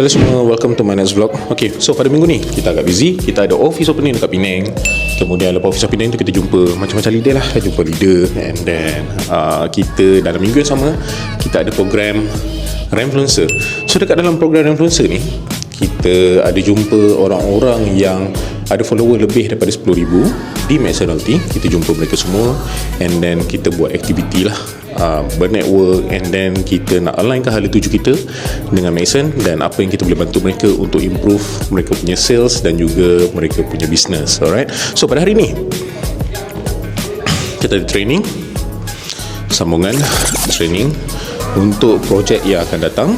Hello semua, welcome to my next vlog. Okay, so pada minggu ni kita agak busy. Kita ada office opening dekat Penang. Kemudian lepas office opening tu kita jumpa macam-macam leader lah. Kita jumpa leader. And then kita dalam minggu yang sama kita ada program Remfluencer. So dekat dalam program Remfluencer ni kita ada jumpa orang-orang yang ada follower lebih daripada 10,000 di Maxernality. Kita jumpa mereka semua. And then kita buat aktiviti lah, bernetwork. And then kita nak alignkan hala tuju kita dengan Mason, dan apa yang kita boleh bantu mereka untuk improve mereka punya sales dan juga mereka punya business. Alright, so pada hari ni kita ada training, sambungan training untuk projek yang akan datang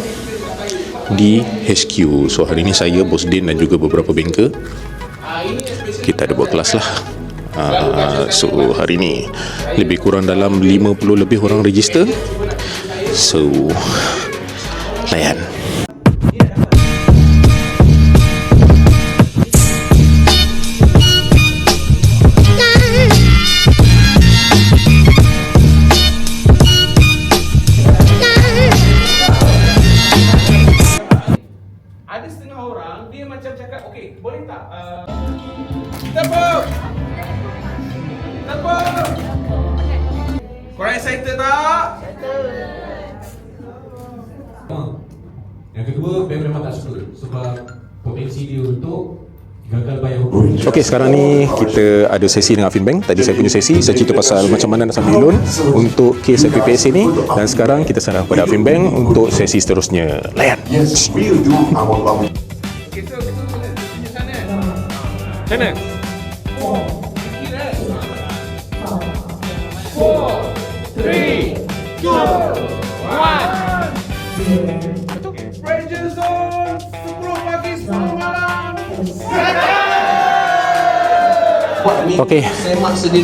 di HQ. So hari ni saya, Bos Din dan juga beberapa banker kita ada buat kelas lah. So hari ni lebih kurang dalam 50 lebih orang register. So layan. Ada setengah orang dia macam cakap, okey, boleh tak tepuk. Korang excited tak? Yang kedua, bank memang tak suka sebab potensi dia untuk gagal bayar hutang. Okay, sekarang ni kita ada sesi dengan Affin Bank. Tadi saya punya sesi, saya cerita pasal macam mana nak sambil loan untuk kes FPPSA ni. Dan sekarang kita serah kepada Affin Bank untuk sesi seterusnya. Layan. Yes, we'll do our Okey, so kita tunjuk sana. Sana. 4, 3, 2, 1. Ranger Zone 10 pagi 10 malam. Okay,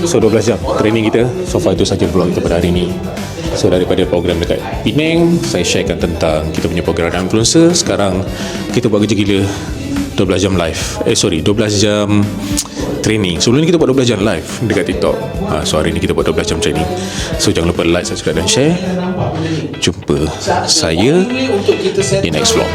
so 12 jam training kita. So far itu saja vlog kita pada hari ini. So daripada program dekat Penang, saya sharekan tentang kita punya program influencer. Sekarang kita buat kerja gila 12 jam live. 12 jam training. Sebelum ni kita buat 12 jam live dekat TikTok. So hari ni kita buat 12 jam training. So jangan lupa like, subscribe dan share. Jumpa saya di next vlog.